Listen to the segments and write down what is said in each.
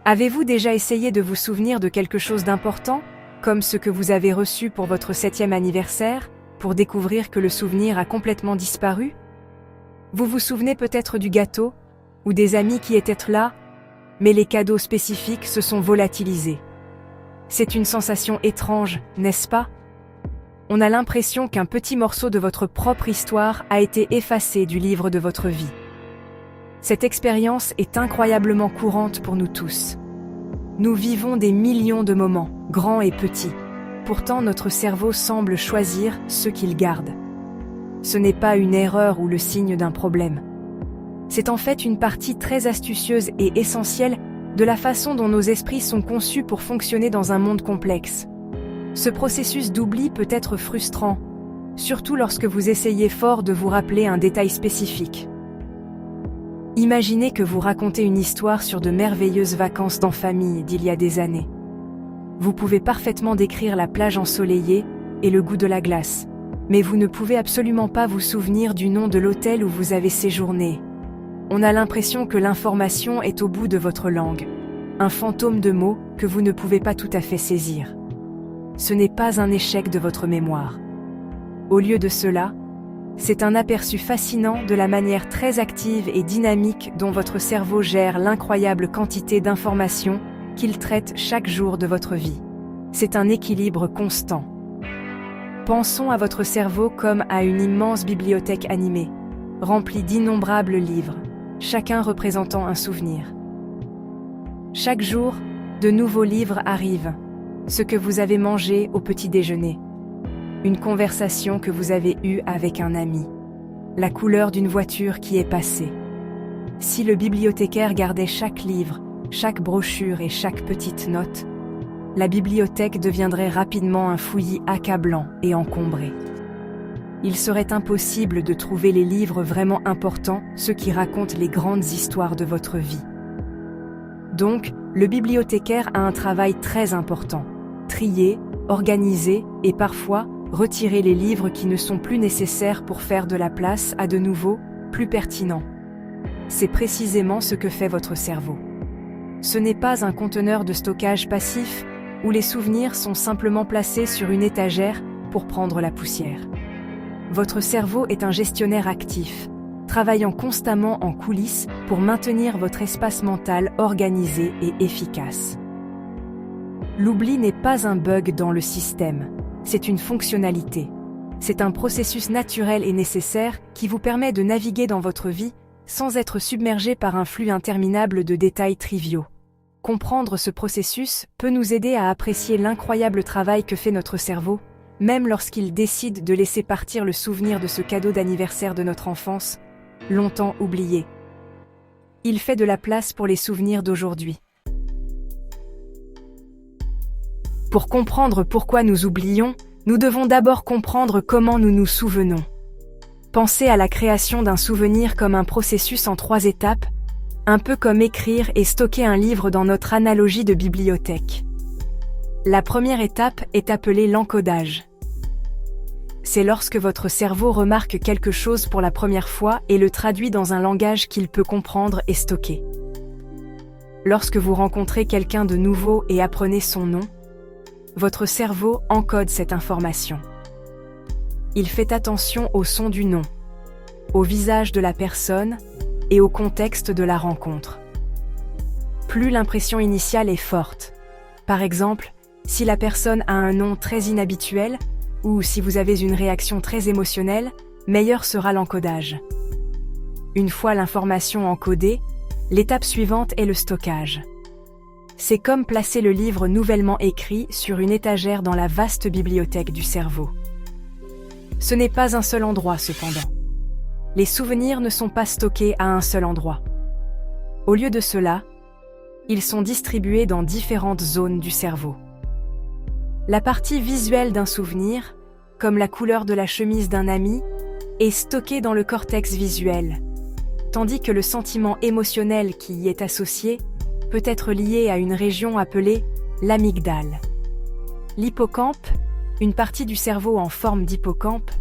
Avez-vous déjà essayé de vous souvenir de quelque chose d'important, comme ce que vous avez reçu pour votre 7e anniversaire, pour découvrir que le souvenir a complètement disparu? Vous vous souvenez peut-être du gâteau, ou des amis qui étaient là, mais les cadeaux spécifiques se sont volatilisés. C'est une sensation étrange, n'est-ce pas? On a l'impression qu'un petit morceau de votre propre histoire a été effacé du livre de votre vie. Cette expérience est incroyablement courante pour nous tous. Nous vivons des millions de moments, grands et petits. Pourtant, notre cerveau semble choisir ceux qu'il garde. Ce n'est pas une erreur ou le signe d'un problème. C'est en fait une partie très astucieuse et essentielle de la façon dont nos esprits sont conçus pour fonctionner dans un monde complexe. Ce processus d'oubli peut être frustrant, surtout lorsque vous essayez fort de vous rappeler un détail spécifique. Imaginez que vous racontez une histoire sur de merveilleuses vacances en famille d'il y a des années. Vous pouvez parfaitement décrire la plage ensoleillée et le goût de la glace, mais vous ne pouvez absolument pas vous souvenir du nom de l'hôtel où vous avez séjourné. On a l'impression que l'information est au bout de votre langue, un fantôme de mots que vous ne pouvez pas tout à fait saisir. Ce n'est pas un échec de votre mémoire. Au lieu de cela, c'est un aperçu fascinant de la manière très active et dynamique dont votre cerveau gère l'incroyable quantité d'informations qu'il traite chaque jour de votre vie. C'est un équilibre constant. Pensons à votre cerveau comme à une immense bibliothèque animée, remplie d'innombrables livres, chacun représentant un souvenir. Chaque jour, de nouveaux livres arrivent. Ce que vous avez mangé au petit déjeuner, une conversation que vous avez eue avec un ami, la couleur d'une voiture qui est passée. Si le bibliothécaire gardait chaque livre, chaque brochure et chaque petite note, la bibliothèque deviendrait rapidement un fouillis accablant et encombré. Il serait impossible de trouver les livres vraiment importants, ceux qui racontent les grandes histoires de votre vie. Donc, le bibliothécaire a un travail très important. Trier, organiser et parfois retirer les livres qui ne sont plus nécessaires pour faire de la place à de nouveaux, plus pertinents. C'est précisément ce que fait votre cerveau. Ce n'est pas un conteneur de stockage passif où les souvenirs sont simplement placés sur une étagère pour prendre la poussière. Votre cerveau est un gestionnaire actif, travaillant constamment en coulisses pour maintenir votre espace mental organisé et efficace. L'oubli n'est pas un bug dans le système, c'est une fonctionnalité. C'est un processus naturel et nécessaire qui vous permet de naviguer dans votre vie sans être submergé par un flux interminable de détails triviaux. Comprendre ce processus peut nous aider à apprécier l'incroyable travail que fait notre cerveau, même lorsqu'il décide de laisser partir le souvenir de ce cadeau d'anniversaire de notre enfance, longtemps oublié. Il fait de la place pour les souvenirs d'aujourd'hui. Pour comprendre pourquoi nous oublions, nous devons d'abord comprendre comment nous nous souvenons. Pensez à la création d'un souvenir comme un processus en 3 étapes, un peu comme écrire et stocker un livre dans notre analogie de bibliothèque. La première étape est appelée l'encodage. C'est lorsque votre cerveau remarque quelque chose pour la première fois et le traduit dans un langage qu'il peut comprendre et stocker. Lorsque vous rencontrez quelqu'un de nouveau et apprenez son nom, votre cerveau encode cette information. Il fait attention au son du nom, au visage de la personne et au contexte de la rencontre. Plus l'impression initiale est forte, par exemple, si la personne a un nom très inhabituel ou si vous avez une réaction très émotionnelle, meilleur sera l'encodage. Une fois l'information encodée, l'étape suivante est le stockage. C'est comme placer le livre nouvellement écrit sur une étagère dans la vaste bibliothèque du cerveau. Ce n'est pas un seul endroit cependant. Les souvenirs ne sont pas stockés à un seul endroit. Au lieu de cela, ils sont distribués dans différentes zones du cerveau. La partie visuelle d'un souvenir, comme la couleur de la chemise d'un ami, est stockée dans le cortex visuel, tandis que le sentiment émotionnel qui y est associé peut être lié à une région appelée l'amygdale. L'hippocampe, une partie du cerveau en forme d'hippocampe,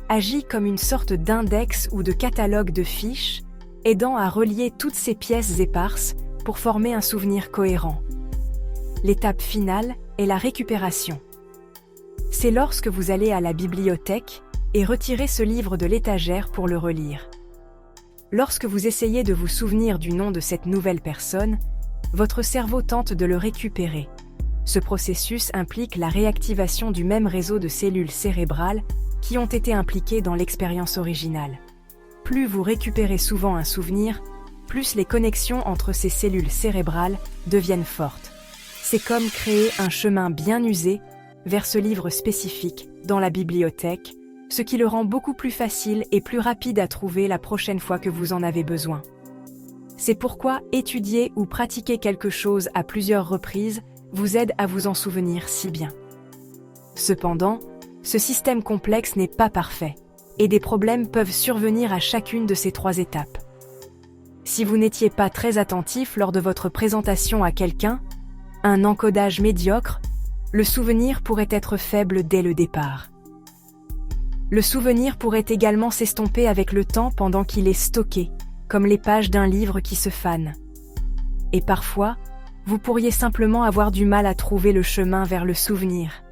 agit comme une sorte d'index ou de catalogue de fiches, aidant à relier toutes ces pièces éparses pour former un souvenir cohérent. L'étape finale est la récupération. C'est lorsque vous allez à la bibliothèque et retirez ce livre de l'étagère pour le relire. Lorsque vous essayez de vous souvenir du nom de cette nouvelle personne, votre cerveau tente de le récupérer. Ce processus implique la réactivation du même réseau de cellules cérébrales qui ont été impliquées dans l'expérience originale. Plus vous récupérez souvent un souvenir, plus les connexions entre ces cellules cérébrales deviennent fortes. C'est comme créer un chemin bien usé vers ce livre spécifique dans la bibliothèque, ce qui le rend beaucoup plus facile et plus rapide à trouver la prochaine fois que vous en avez besoin. C'est pourquoi étudier ou pratiquer quelque chose à plusieurs reprises vous aide à vous en souvenir si bien. Cependant, ce système complexe n'est pas parfait, et des problèmes peuvent survenir à chacune de ces 3 étapes. Si vous n'étiez pas très attentif lors de votre présentation à quelqu'un, un encodage médiocre, le souvenir pourrait être faible dès le départ. Le souvenir pourrait également s'estomper avec le temps pendant qu'il est stocké, comme les pages d'un livre qui se fanent. Et parfois, vous pourriez simplement avoir du mal à trouver le chemin vers le souvenir,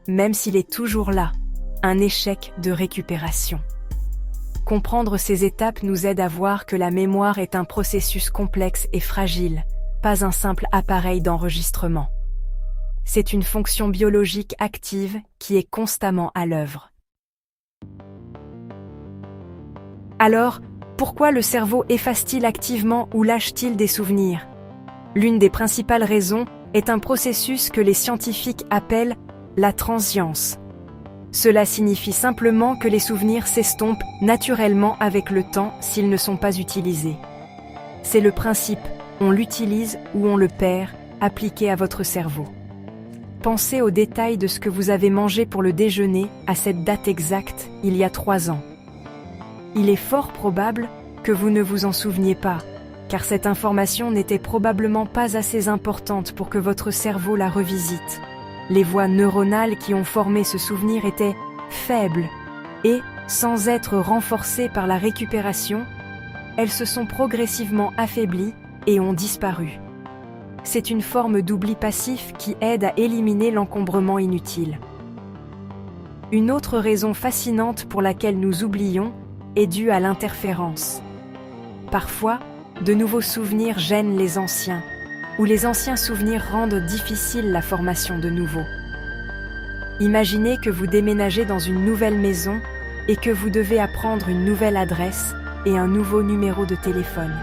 même s'il est toujours là, un échec de récupération. Comprendre ces étapes nous aide à voir que la mémoire est un processus complexe et fragile, pas un simple appareil d'enregistrement. C'est une fonction biologique active qui est constamment à l'œuvre. Alors, pourquoi le cerveau efface-t-il activement ou lâche-t-il des souvenirs? L'une des principales raisons est un processus que les scientifiques appellent la transience. Cela signifie simplement que les souvenirs s'estompent naturellement avec le temps s'ils ne sont pas utilisés. C'est le principe « on l'utilise ou on le perd » appliqué à votre cerveau. Pensez aux détails de ce que vous avez mangé pour le déjeuner à cette date exacte, il y a 3 ans. Il est fort probable que vous ne vous en souveniez pas, car cette information n'était probablement pas assez importante pour que votre cerveau la revisite. Les voies neuronales qui ont formé ce souvenir étaient faibles et, sans être renforcées par la récupération, elles se sont progressivement affaiblies et ont disparu. C'est une forme d'oubli passif qui aide à éliminer l'encombrement inutile. Une autre raison fascinante pour laquelle nous oublions est due à l'interférence. Parfois, de nouveaux souvenirs gênent les anciens, ou les anciens souvenirs rendent difficile la formation de nouveaux. Imaginez que vous déménagez dans une nouvelle maison et que vous devez apprendre une nouvelle adresse et un nouveau numéro de téléphone.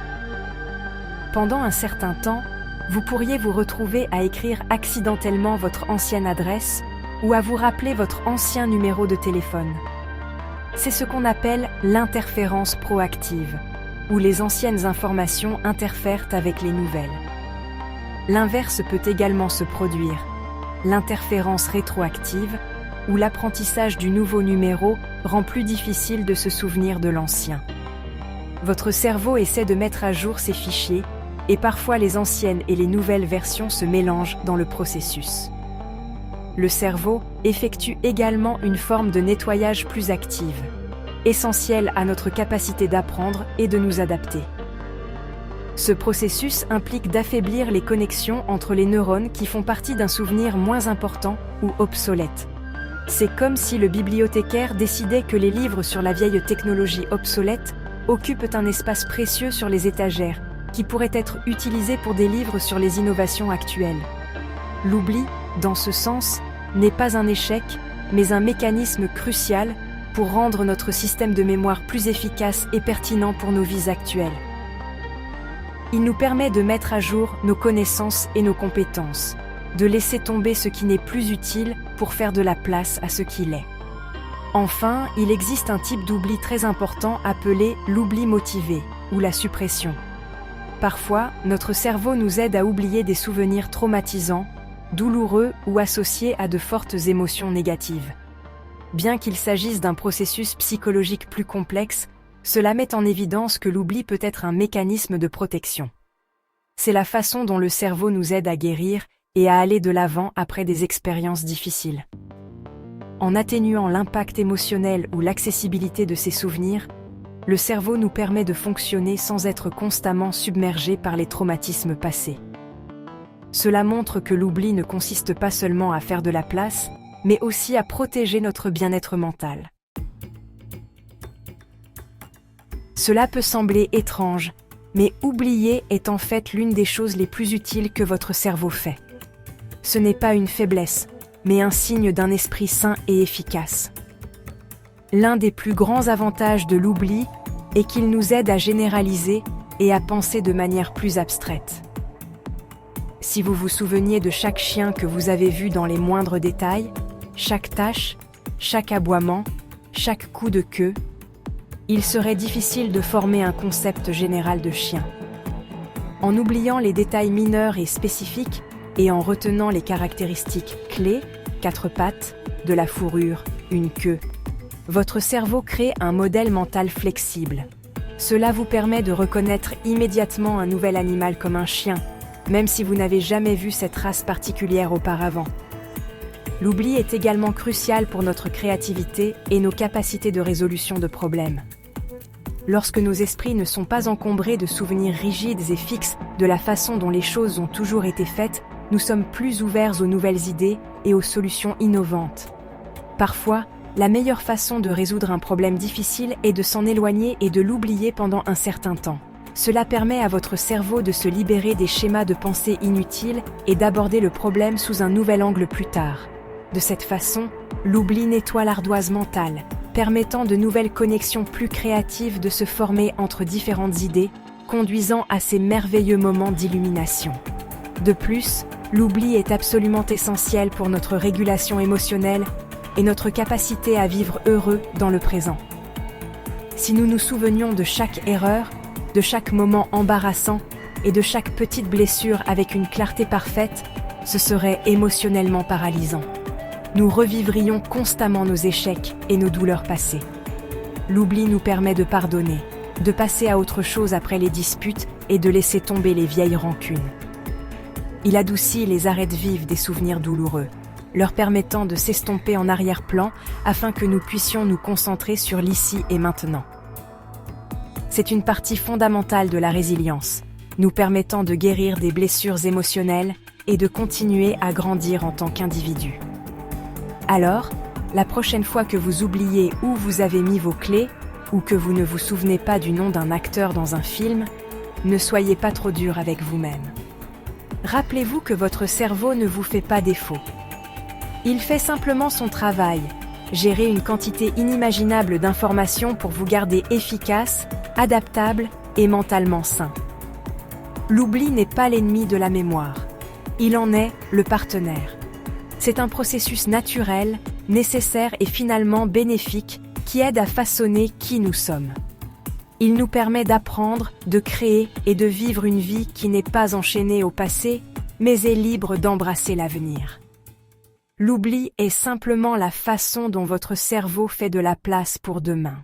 Pendant un certain temps, vous pourriez vous retrouver à écrire accidentellement votre ancienne adresse ou à vous rappeler votre ancien numéro de téléphone. C'est ce qu'on appelle l'interférence proactive, où les anciennes informations interfèrent avec les nouvelles. L'inverse peut également se produire, l'interférence rétroactive, où l'apprentissage du nouveau numéro rend plus difficile de se souvenir de l'ancien. Votre cerveau essaie de mettre à jour ses fichiers, et parfois les anciennes et les nouvelles versions se mélangent dans le processus. Le cerveau effectue également une forme de nettoyage plus active, essentielle à notre capacité d'apprendre et de nous adapter. Ce processus implique d'affaiblir les connexions entre les neurones qui font partie d'un souvenir moins important ou obsolète. C'est comme si le bibliothécaire décidait que les livres sur la vieille technologie obsolète occupent un espace précieux sur les étagères, qui pourrait être utilisé pour des livres sur les innovations actuelles. L'oubli, dans ce sens, n'est pas un échec, mais un mécanisme crucial pour rendre notre système de mémoire plus efficace et pertinent pour nos vies actuelles. Il nous permet de mettre à jour nos connaissances et nos compétences, de laisser tomber ce qui n'est plus utile pour faire de la place à ce qui l'est. Enfin, il existe un type d'oubli très important appelé l'oubli motivé, ou la suppression. Parfois, notre cerveau nous aide à oublier des souvenirs traumatisants, douloureux ou associés à de fortes émotions négatives. Bien qu'il s'agisse d'un processus psychologique plus complexe, cela met en évidence que l'oubli peut être un mécanisme de protection. C'est la façon dont le cerveau nous aide à guérir et à aller de l'avant après des expériences difficiles. En atténuant l'impact émotionnel ou l'accessibilité de ces souvenirs, le cerveau nous permet de fonctionner sans être constamment submergé par les traumatismes passés. Cela montre que l'oubli ne consiste pas seulement à faire de la place, mais aussi à protéger notre bien-être mental. Cela peut sembler étrange, mais oublier est en fait l'une des choses les plus utiles que votre cerveau fait. Ce n'est pas une faiblesse, mais un signe d'un esprit sain et efficace. L'un des plus grands avantages de l'oubli est qu'il nous aide à généraliser et à penser de manière plus abstraite. Si vous vous souveniez de chaque chien que vous avez vu dans les moindres détails, chaque tâche, chaque aboiement, chaque coup de queue, il serait difficile de former un concept général de chien. En oubliant les détails mineurs et spécifiques et en retenant les caractéristiques clés, 4 pattes, de la fourrure, une queue, votre cerveau crée un modèle mental flexible. Cela vous permet de reconnaître immédiatement un nouvel animal comme un chien, même si vous n'avez jamais vu cette race particulière auparavant. L'oubli est également crucial pour notre créativité et nos capacités de résolution de problèmes. Lorsque nos esprits ne sont pas encombrés de souvenirs rigides et fixes de la façon dont les choses ont toujours été faites, nous sommes plus ouverts aux nouvelles idées et aux solutions innovantes. Parfois, la meilleure façon de résoudre un problème difficile est de s'en éloigner et de l'oublier pendant un certain temps. Cela permet à votre cerveau de se libérer des schémas de pensée inutiles et d'aborder le problème sous un nouvel angle plus tard. De cette façon, l'oubli nettoie l'ardoise mentale, permettant de nouvelles connexions plus créatives de se former entre différentes idées, conduisant à ces merveilleux moments d'illumination. De plus, l'oubli est absolument essentiel pour notre régulation émotionnelle et notre capacité à vivre heureux dans le présent. Si nous nous souvenions de chaque erreur, de chaque moment embarrassant et de chaque petite blessure avec une clarté parfaite, ce serait émotionnellement paralysant. Nous revivrions constamment nos échecs et nos douleurs passées. L'oubli nous permet de pardonner, de passer à autre chose après les disputes et de laisser tomber les vieilles rancunes. Il adoucit les arêtes vives des souvenirs douloureux, leur permettant de s'estomper en arrière-plan afin que nous puissions nous concentrer sur l'ici et maintenant. C'est une partie fondamentale de la résilience, nous permettant de guérir des blessures émotionnelles et de continuer à grandir en tant qu'individu. Alors, la prochaine fois que vous oubliez où vous avez mis vos clés ou que vous ne vous souvenez pas du nom d'un acteur dans un film, ne soyez pas trop dur avec vous-même. Rappelez-vous que votre cerveau ne vous fait pas défaut. Il fait simplement son travail, gérer une quantité inimaginable d'informations pour vous garder efficace, adaptable et mentalement sain. L'oubli n'est pas l'ennemi de la mémoire. Il en est le partenaire. C'est un processus naturel, nécessaire et finalement bénéfique qui aide à façonner qui nous sommes. Il nous permet d'apprendre, de créer et de vivre une vie qui n'est pas enchaînée au passé, mais est libre d'embrasser l'avenir. L'oubli est simplement la façon dont votre cerveau fait de la place pour demain.